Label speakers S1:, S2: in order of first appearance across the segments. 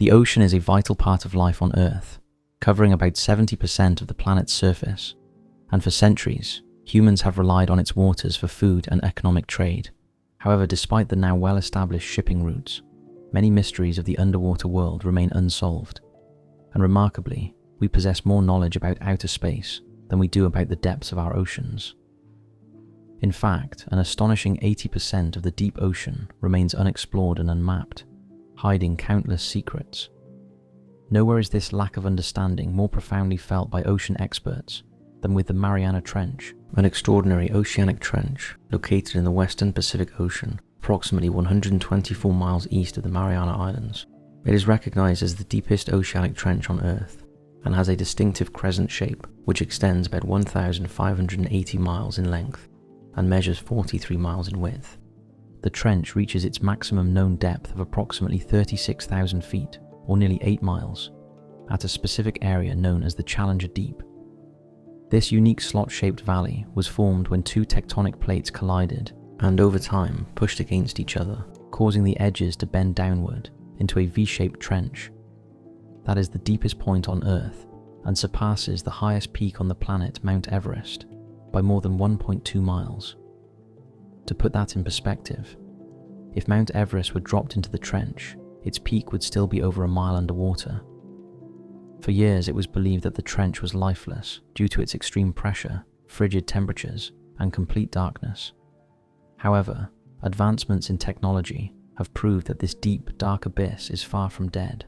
S1: The ocean is a vital part of life on Earth, covering about 70% of the planet's surface, and for centuries, humans have relied on its waters for food and economic trade. However, despite the now well-established shipping routes, many mysteries of the underwater world remain unsolved, and remarkably, we possess more knowledge about outer space than we do about the depths of our oceans. In fact, an astonishing 80% of the deep ocean remains unexplored and unmapped, hiding countless secrets. Nowhere is this lack of understanding more profoundly felt by ocean experts than with the Mariana Trench, an extraordinary oceanic trench located in the western Pacific Ocean, approximately 124 miles east of the Mariana Islands. It is recognized as the deepest oceanic trench on Earth and has a distinctive crescent shape which extends about 1,580 miles in length and measures 43 miles in width. The trench reaches its maximum known depth of approximately 36,000 feet, or nearly 8 miles, at a specific area known as the Challenger Deep. This unique slot-shaped valley was formed when two tectonic plates collided and over time pushed against each other, causing the edges to bend downward into a V-shaped trench. That is the deepest point on Earth and surpasses the highest peak on the planet, Mount Everest, by more than 1.2 miles. To put that in perspective, if Mount Everest were dropped into the trench, its peak would still be over a mile underwater. For years, it was believed that the trench was lifeless due to its extreme pressure, frigid temperatures, and complete darkness. However, advancements in technology have proved that this deep, dark abyss is far from dead.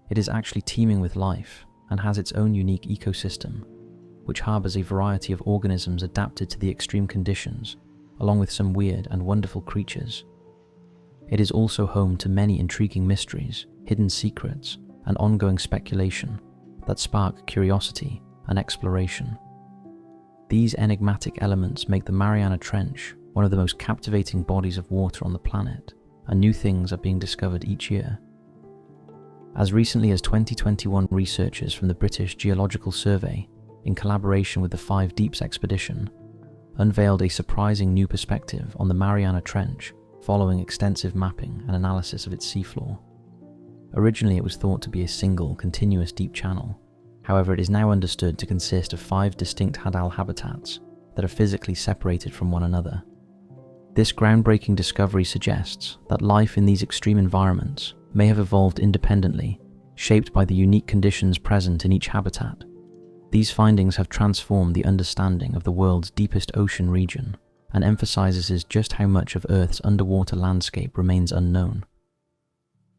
S1: It is actually teeming with life and has its own unique ecosystem, which harbors a variety of organisms adapted to the extreme conditions, along with some weird and wonderful creatures. It is also home to many intriguing mysteries, hidden secrets, and ongoing speculation that spark curiosity and exploration. These enigmatic elements make the Mariana Trench one of the most captivating bodies of water on the planet, and new things are being discovered each year. As recently as 2021, researchers from the British Geological Survey, in collaboration with the 5 Deeps expedition, unveiled a surprising new perspective on the Mariana Trench following extensive mapping and analysis of its seafloor. Originally, it was thought to be a single, continuous deep channel. However, it is now understood to consist of 5 distinct hadal habitats that are physically separated from one another. This groundbreaking discovery suggests that life in these extreme environments may have evolved independently, shaped by the unique conditions present in each habitat. These findings have transformed the understanding of the world's deepest ocean region and emphasizes just how much of Earth's underwater landscape remains unknown.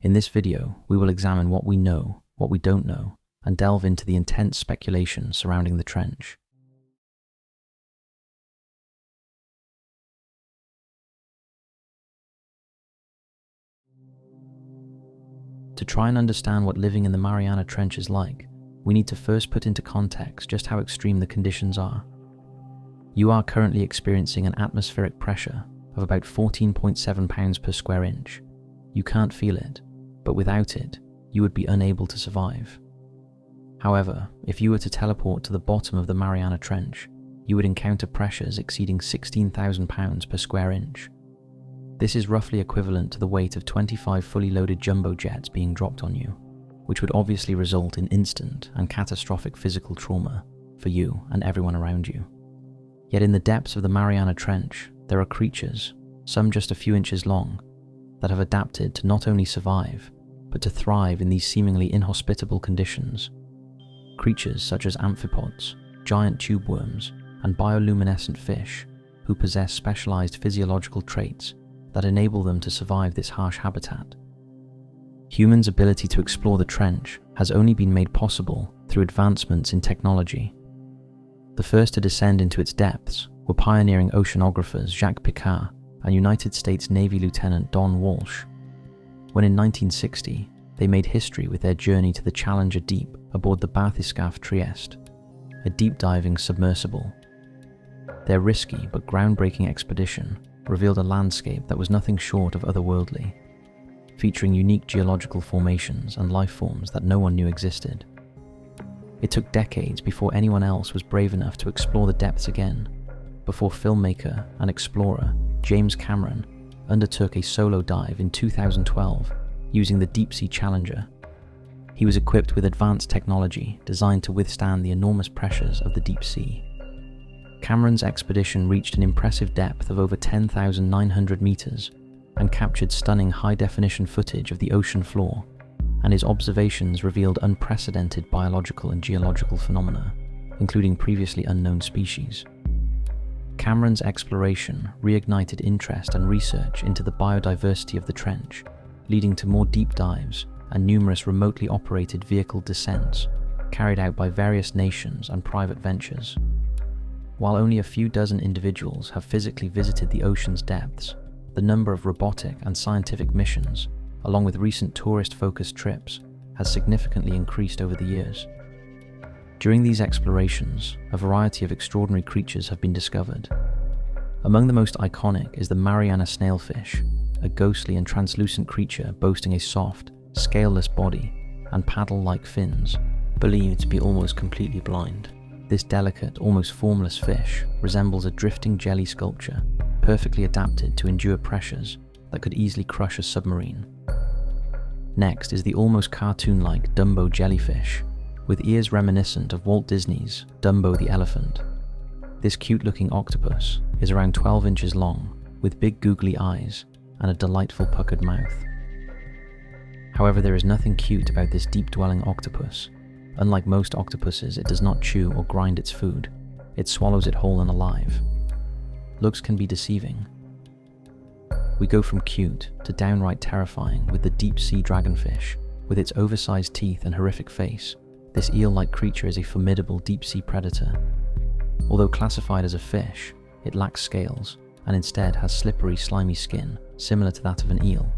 S1: In this video, we will examine what we know, what we don't know, and delve into the intense speculation surrounding the trench. To try and understand what living in the Mariana Trench is like, we need to first put into context just how extreme the conditions are. You are currently experiencing an atmospheric pressure of about 14.7 pounds per square inch. You can't feel it, but without it, you would be unable to survive. However, if you were to teleport to the bottom of the Mariana Trench, you would encounter pressures exceeding 16,000 pounds per square inch. This is roughly equivalent to the weight of 25 fully loaded jumbo jets being dropped on you, which would obviously result in instant and catastrophic physical trauma for you and everyone around you. Yet in the depths of the Mariana Trench, there are creatures, some just a few inches long, that have adapted to not only survive, but to thrive in these seemingly inhospitable conditions. Creatures such as amphipods, giant tube worms, and bioluminescent fish, who possess specialized physiological traits that enable them to survive this harsh habitat. Humans' ability to explore the trench has only been made possible through advancements in technology. The first to descend into its depths were pioneering oceanographers Jacques Piccard and United States Navy Lieutenant Don Walsh, when in 1960 they made history with their journey to the Challenger Deep aboard the Bathyscaphe Trieste, a deep-diving submersible. Their risky but groundbreaking expedition revealed a landscape that was nothing short of otherworldly, featuring unique geological formations and life forms that no one knew existed. It took decades before anyone else was brave enough to explore the depths again, before filmmaker and explorer James Cameron undertook a solo dive in 2012 using the Deep Sea Challenger He was equipped with advanced technology designed to withstand the enormous pressures of the deep sea. Cameron's expedition reached an impressive depth of over 10,900 meters and captured stunning high-definition footage of the ocean floor, and his observations revealed unprecedented biological and geological phenomena, including previously unknown species. Cameron's exploration reignited interest and research into the biodiversity of the trench, leading to more deep dives and numerous remotely operated vehicle descents carried out by various nations and private ventures. While only a few dozen individuals have physically visited the ocean's depths, the number of robotic and scientific missions, along with recent tourist-focused trips, has significantly increased over the years. During these explorations, a variety of extraordinary creatures have been discovered. Among the most iconic is the Mariana snailfish, a ghostly and translucent creature boasting a soft, scaleless body and paddle-like fins, believed to be almost completely blind. This delicate, almost formless fish resembles a drifting jelly sculpture, perfectly adapted to endure pressures that could easily crush a submarine. Next is the almost cartoon-like Dumbo jellyfish, with ears reminiscent of Walt Disney's Dumbo the elephant. This cute-looking octopus is around 12 inches long, with big googly eyes and a delightful puckered mouth. However, there is nothing cute about this deep-dwelling octopus. Unlike most octopuses, it does not chew or grind its food. It swallows it whole and alive. Looks can be deceiving. We go from cute to downright terrifying with the deep-sea dragonfish. With its oversized teeth and horrific face, this eel-like creature is a formidable deep-sea predator. Although classified as a fish, it lacks scales and instead has slippery, slimy skin, similar to that of an eel.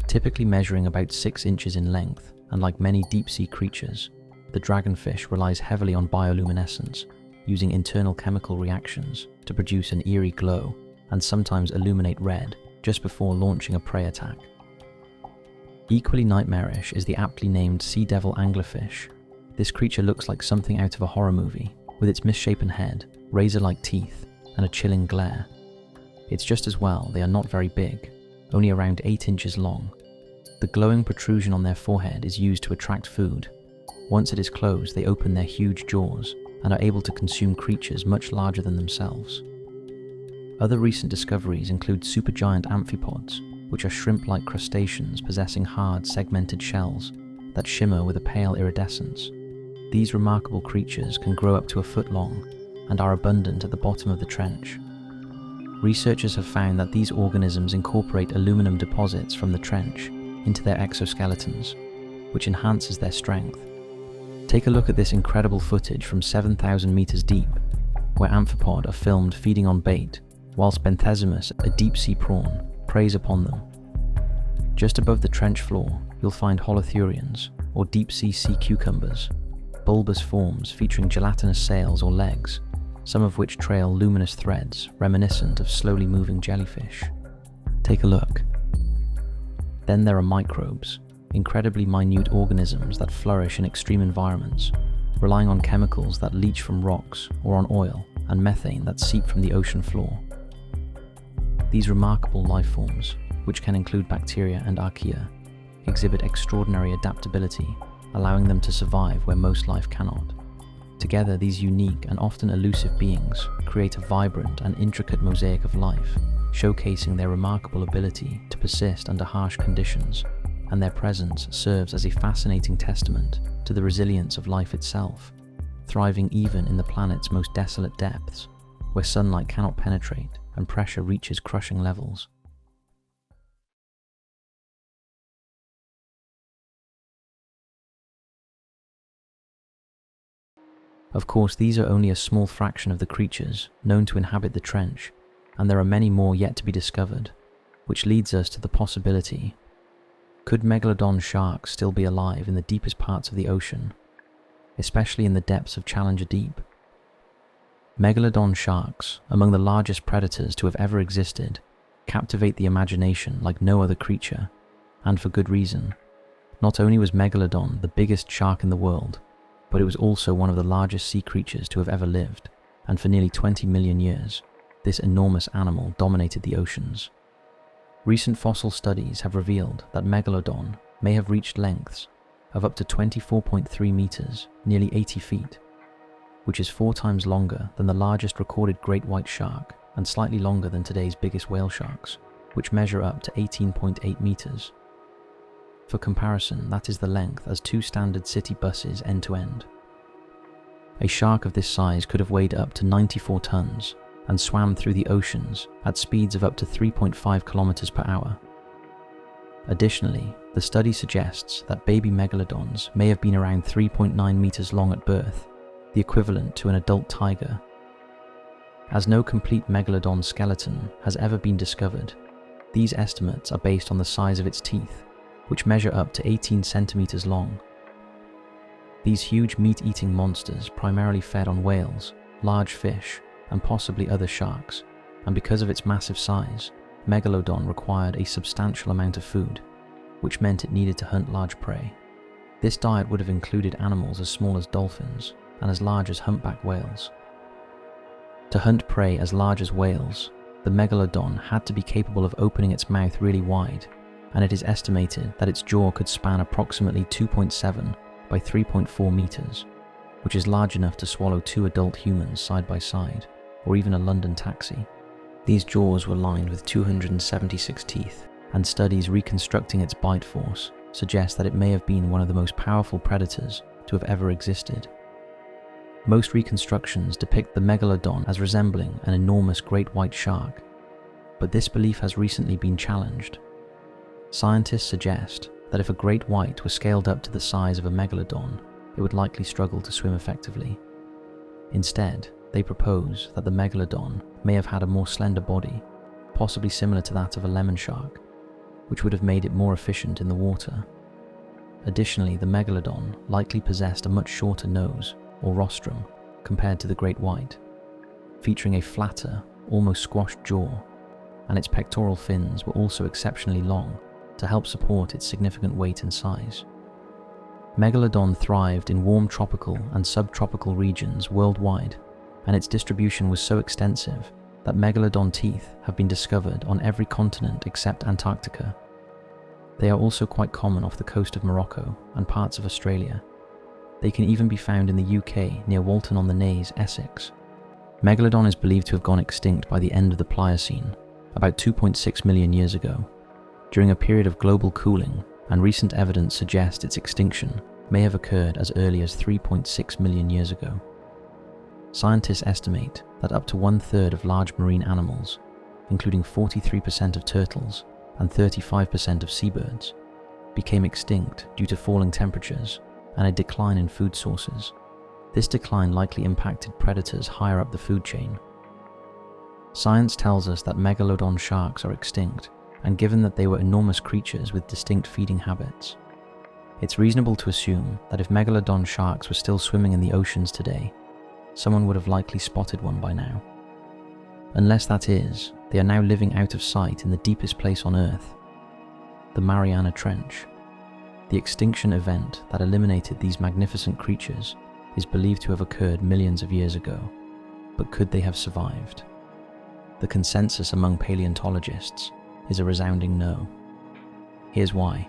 S1: Typically measuring about 6 inches in length, and like many deep-sea creatures, the dragonfish relies heavily on bioluminescence, using internal chemical reactions to produce an eerie glow and sometimes illuminate red just before launching a prey attack. Equally nightmarish is the aptly named sea devil anglerfish. This creature looks like something out of a horror movie, with its misshapen head, razor-like teeth, and a chilling glare. It's just as well they are not very big, only around 8 inches long. The glowing protrusion on their forehead is used to attract food. Once it is closed, they open their huge jaws and are able to consume creatures much larger than themselves. Other recent discoveries include supergiant amphipods, which are shrimp-like crustaceans possessing hard, segmented shells that shimmer with a pale iridescence. These remarkable creatures can grow up to a foot long and are abundant at the bottom of the trench. Researchers have found that these organisms incorporate aluminum deposits from the trench into their exoskeletons, which enhances their strength. Take a look at this incredible footage from 7,000 meters deep, where amphipod are filmed feeding on bait, whilst Benthesimus, a deep-sea prawn, preys upon them. Just above the trench floor, you'll find holothurians, or deep-sea sea cucumbers, bulbous forms featuring gelatinous sails or legs, some of which trail luminous threads reminiscent of slowly moving jellyfish. Take a look. Then there are microbes, incredibly minute organisms that flourish in extreme environments, relying on chemicals that leach from rocks or on oil and methane that seep from the ocean floor. These remarkable life forms, which can include bacteria and archaea, exhibit extraordinary adaptability, allowing them to survive where most life cannot. Together, these unique and often elusive beings create a vibrant and intricate mosaic of life, showcasing their remarkable ability to persist under harsh conditions, and their presence serves as a fascinating testament to the resilience of life itself, thriving even in the planet's most desolate depths, where sunlight cannot penetrate and pressure reaches crushing levels. Of course, these are only a small fraction of the creatures known to inhabit the trench, and there are many more yet to be discovered, which leads us to the possibility: could Megalodon sharks still be alive in the deepest parts of the ocean, especially in the depths of Challenger Deep? Megalodon sharks, among the largest predators to have ever existed, captivate the imagination like no other creature, and for good reason. Not only was Megalodon the biggest shark in the world, but it was also one of the largest sea creatures to have ever lived, and for nearly 20 million years, this enormous animal dominated the oceans. Recent fossil studies have revealed that Megalodon may have reached lengths of up to 24.3 meters, nearly 80 feet, which is 4 times longer than the largest recorded great white shark and slightly longer than today's biggest whale sharks, which measure up to 18.8 meters. For comparison, that is the length as 2 standard city buses end to end. A shark of this size could have weighed up to 94 tons and swam through the oceans at speeds of up to 3.5 kilometers per hour. Additionally, the study suggests that baby megalodons may have been around 3.9 meters long at birth, the equivalent to an adult tiger. As no complete megalodon skeleton has ever been discovered, these estimates are based on the size of its teeth, which measure up to 18 centimeters long. These huge meat-eating monsters primarily fed on whales, large fish, and possibly other sharks, and because of its massive size, Megalodon required a substantial amount of food, which meant it needed to hunt large prey. This diet would have included animals as small as dolphins and as large as humpback whales. To hunt prey as large as whales, the Megalodon had to be capable of opening its mouth really wide, and it is estimated that its jaw could span approximately 2.7 by 3.4 meters, which is large enough to swallow 2 adult humans side by side, or even a London taxi. These jaws were lined with 276 teeth, and studies reconstructing its bite force suggest that it may have been one of the most powerful predators to have ever existed. Most reconstructions depict the Megalodon as resembling an enormous great white shark, but this belief has recently been challenged. Scientists suggest that if a great white was scaled up to the size of a Megalodon, it would likely struggle to swim effectively. Instead, they propose that the Megalodon may have had a more slender body, possibly similar to that of a lemon shark, which would have made it more efficient in the water. Additionally, the Megalodon likely possessed a much shorter nose, or rostrum, compared to the great white, featuring a flatter, almost squashed jaw, and its pectoral fins were also exceptionally long to help support its significant weight and size. Megalodon thrived in warm tropical and subtropical regions worldwide, and its distribution was so extensive that Megalodon teeth have been discovered on every continent except Antarctica. They are also quite common off the coast of Morocco and parts of Australia. They can even be found in the UK near Walton-on-the-Naze, Essex. Megalodon is believed to have gone extinct by the end of the Pliocene, about 2.6 million years ago, during a period of global cooling, and recent evidence suggests its extinction may have occurred as early as 3.6 million years ago. Scientists estimate that up to 1/3 of large marine animals, including 43% of turtles and 35% of seabirds, became extinct due to falling temperatures and a decline in food sources. This decline likely impacted predators higher up the food chain. Science tells us that Megalodon sharks are extinct, and given that they were enormous creatures with distinct feeding habits, it's reasonable to assume that if Megalodon sharks were still swimming in the oceans today, someone would have likely spotted one by now. Unless that is, they are now living out of sight in the deepest place on Earth, the Mariana Trench. The extinction event that eliminated these magnificent creatures is believed to have occurred millions of years ago, but could they have survived? The consensus among paleontologists is a resounding no. Here's why.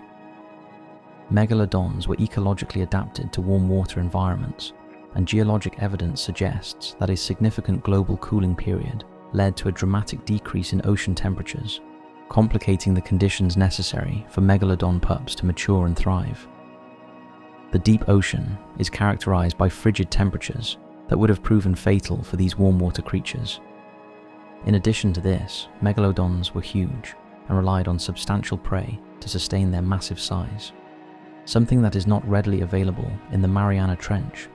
S1: Megalodons were ecologically adapted to warm water environments, and geologic evidence suggests that a significant global cooling period led to a dramatic decrease in ocean temperatures, complicating the conditions necessary for Megalodon pups to mature and thrive. The deep ocean is characterized by frigid temperatures that would have proven fatal for these warm water creatures. In addition to this, Megalodons were huge and relied on substantial prey to sustain their massive size, something that is not readily available in the Mariana Trench,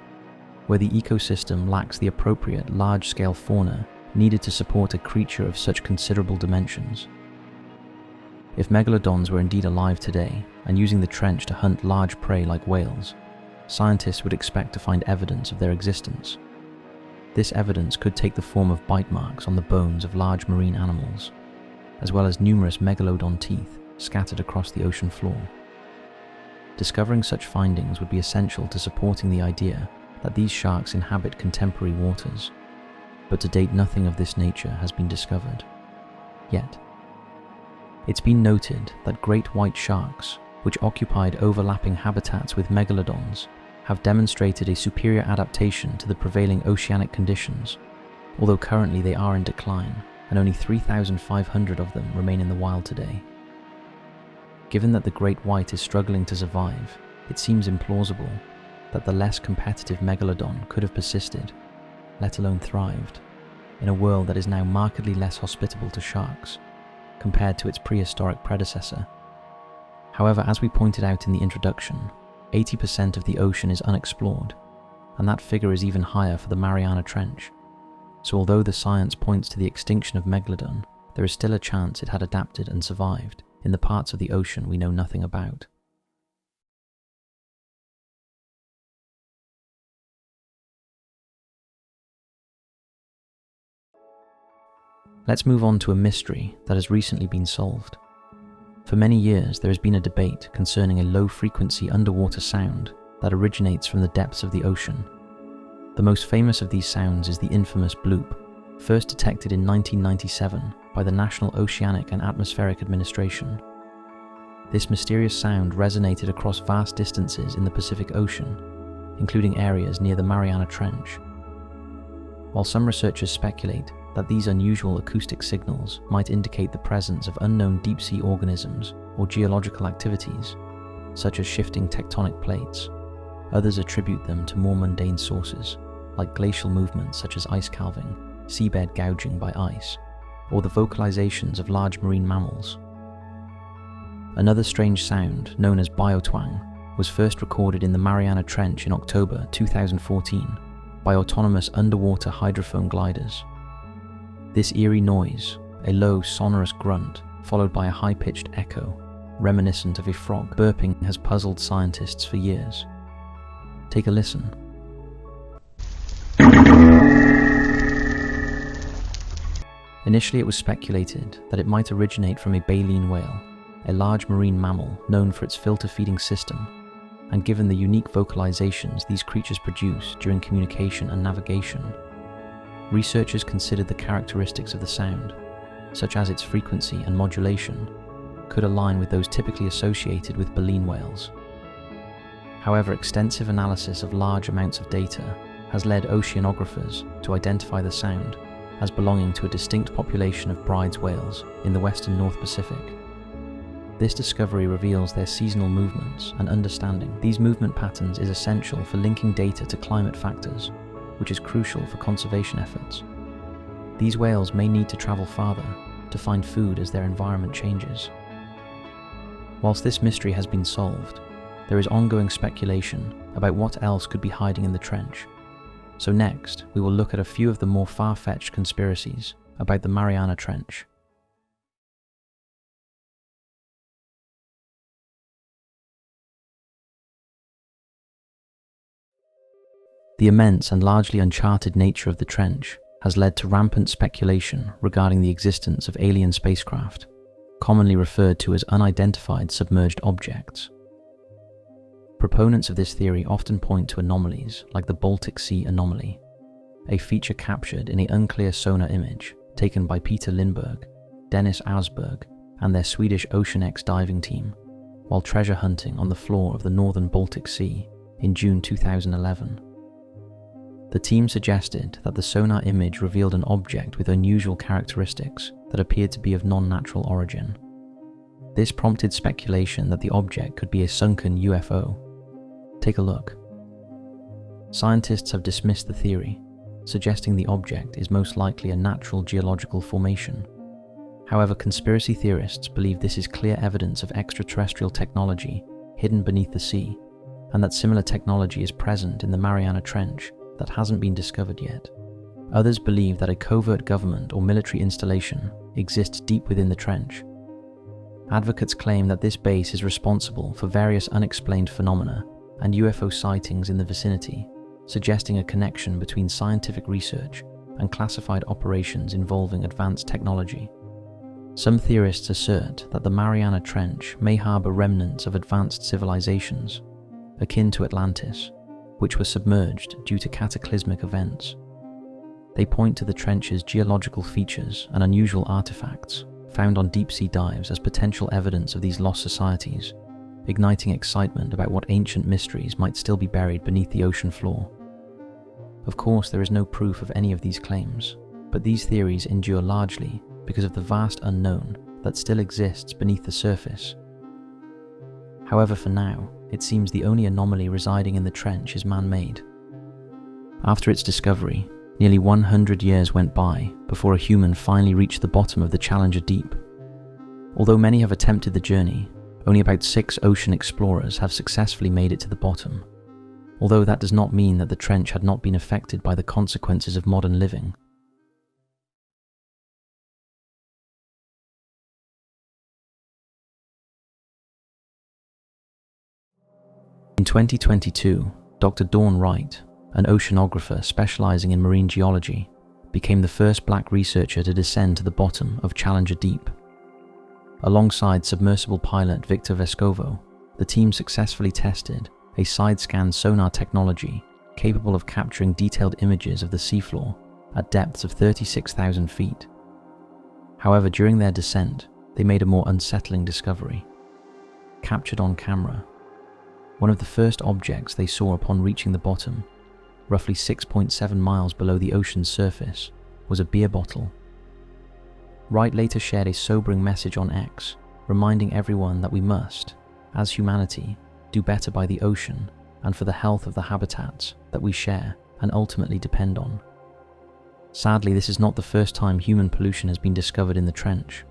S1: where the ecosystem lacks the appropriate large-scale fauna needed to support a creature of such considerable dimensions. If Megalodons were indeed alive today and using the trench to hunt large prey like whales, scientists would expect to find evidence of their existence. This evidence could take the form of bite marks on the bones of large marine animals, as well as numerous Megalodon teeth scattered across the ocean floor. Discovering such findings would be essential to supporting the idea that these sharks inhabit contemporary waters, but to date nothing of this nature has been discovered. Yet, it's been noted that great white sharks which occupied overlapping habitats with megalodons, have demonstrated a superior adaptation to the prevailing oceanic conditions, although currently they are in decline and only 3,500 of them remain in the wild today. Given that the great white is struggling to survive, it seems implausible that the less competitive megalodon could have persisted, let alone thrived, in a world that is now markedly less hospitable to sharks compared to its prehistoric predecessor. However, as we pointed out in the introduction, 80% of the ocean is unexplored, and that figure is even higher for the Mariana Trench. So although the science points to the extinction of Megalodon, there is still a chance it had adapted and survived in the parts of the ocean we know nothing about. Let's move on to a mystery that has recently been solved. For many years, there has been a debate concerning a low-frequency underwater sound that originates from the depths of the ocean. The most famous of these sounds is the infamous Bloop, first detected in 1997 by the National Oceanic and Atmospheric Administration. This mysterious sound resonated across vast distances in the Pacific Ocean, including areas near the Mariana Trench. While some researchers speculate that these unusual acoustic signals might indicate the presence of unknown deep-sea organisms or geological activities, such as shifting tectonic plates, others attribute them to more mundane sources, like glacial movements such as ice calving, seabed gouging by ice, or the vocalizations of large marine mammals. Another strange sound, known as biotwang, was first recorded in the Mariana Trench in October 2014 by autonomous underwater hydrophone gliders. This eerie noise, a low sonorous grunt followed by a high-pitched echo, reminiscent of a frog burping, has puzzled scientists for years. Take a listen. Initially, it was speculated that it might originate from a baleen whale, a large marine mammal known for its filter-feeding system, and given the unique vocalizations these creatures produce during communication and navigation, researchers considered the characteristics of the sound, such as its frequency and modulation, could align with those typically associated with baleen whales. However, extensive analysis of large amounts of data has led oceanographers to identify the sound as belonging to a distinct population of Bride's whales in the western North Pacific. This discovery reveals their seasonal movements, and understanding these movement patterns is essential for linking data to climate factors, which is crucial for conservation efforts. These whales may need to travel farther to find food as their environment changes. Whilst this mystery has been solved, there is ongoing speculation about what else could be hiding in the trench. So next, we will look at a few of the more far-fetched conspiracies about the Mariana Trench. The immense and largely uncharted nature of the trench has led to rampant speculation regarding the existence of alien spacecraft, commonly referred to as unidentified submerged objects. Proponents of this theory often point to anomalies like the Baltic Sea Anomaly, a feature captured in an unclear sonar image taken by Peter Lindberg, Dennis Ausberg, and their Swedish oceanic diving team while treasure hunting on the floor of the northern Baltic Sea in June 2011. The team suggested that the sonar image revealed an object with unusual characteristics that appeared to be of non-natural origin. This prompted speculation that the object could be a sunken UFO. Take a look. Scientists have dismissed the theory, suggesting the object is most likely a natural geological formation. However, conspiracy theorists believe this is clear evidence of extraterrestrial technology hidden beneath the sea, and that similar technology is present in the Mariana Trench that hasn't been discovered yet. Others believe that a covert government or military installation exists deep within the trench. Advocates claim that this base is responsible for various unexplained phenomena and UFO sightings in the vicinity, suggesting a connection between scientific research and classified operations involving advanced technology. Some theorists assert that the Mariana Trench may harbor remnants of advanced civilizations, akin to Atlantis, which were submerged due to cataclysmic events. They point to the trench's geological features and unusual artifacts found on deep-sea dives as potential evidence of these lost societies, igniting excitement about what ancient mysteries might still be buried beneath the ocean floor. Of course, there is no proof of any of these claims, but these theories endure largely because of the vast unknown that still exists beneath the surface. However, for now, it seems the only anomaly residing in the trench is man-made. After its discovery, nearly 100 years went by before a human finally reached the bottom of the Challenger Deep. Although many have attempted the journey, only about 6 ocean explorers have successfully made it to the bottom. Although that does not mean that the trench had not been affected by the consequences of modern living. In 2022, Dr. Dawn Wright, an oceanographer specializing in marine geology, became the first black researcher to descend to the bottom of Challenger Deep. Alongside submersible pilot Victor Vescovo, the team successfully tested a side-scan sonar technology capable of capturing detailed images of the seafloor at depths of 36,000 feet. However, during their descent, they made a more unsettling discovery. Captured on camera, one of the first objects they saw upon reaching the bottom, roughly 6.7 miles below the ocean's surface, was a beer bottle. Wright later shared a sobering message on X, reminding everyone that we must, as humanity, do better by the ocean and for the health of the habitats that we share and ultimately depend on. Sadly, this is not the first time human pollution has been discovered in the trench.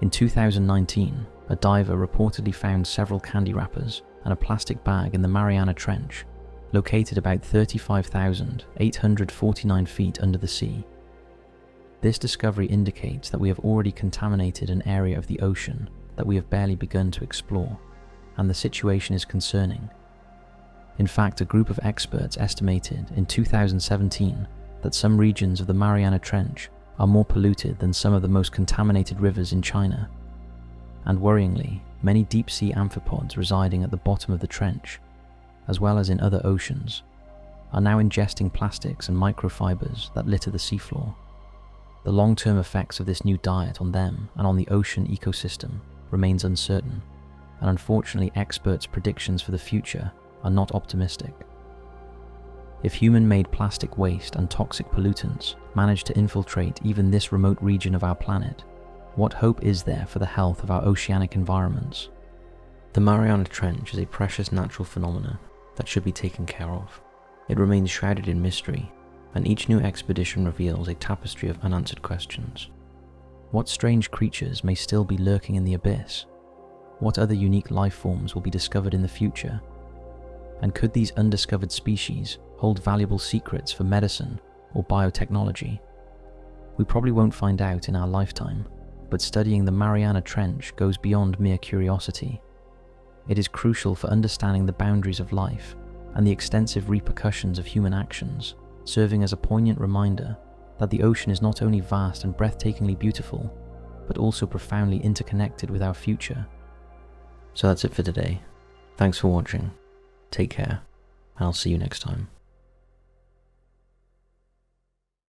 S1: In 2019, a diver reportedly found several candy wrappers and a plastic bag in the Mariana Trench, located about 35,849 feet under the sea. This discovery indicates that we have already contaminated an area of the ocean that we have barely begun to explore, and the situation is concerning. In fact, a group of experts estimated in 2017 that some regions of the Mariana Trench are more polluted than some of the most contaminated rivers in China. And worryingly, many deep-sea amphipods residing at the bottom of the trench, as well as in other oceans, are now ingesting plastics and microfibers that litter the seafloor. The long-term effects of this new diet on them and on the ocean ecosystem remains uncertain, and unfortunately experts' predictions for the future are not optimistic. If human-made plastic waste and toxic pollutants manage to infiltrate even this remote region of our planet, what hope is there for the health of our oceanic environments? The Mariana Trench is a precious natural phenomenon that should be taken care of. It remains shrouded in mystery, and each new expedition reveals a tapestry of unanswered questions. What strange creatures may still be lurking in the abyss? What other unique life forms will be discovered in the future? And could these undiscovered species hold valuable secrets for medicine or biotechnology? We probably won't find out in our lifetime, but studying the Mariana Trench goes beyond mere curiosity. It is crucial for understanding the boundaries of life and the extensive repercussions of human actions, serving as a poignant reminder that the ocean is not only vast and breathtakingly beautiful, but also profoundly interconnected with our future. So that's it for today. Thanks for watching. Take care, and I'll see you next time.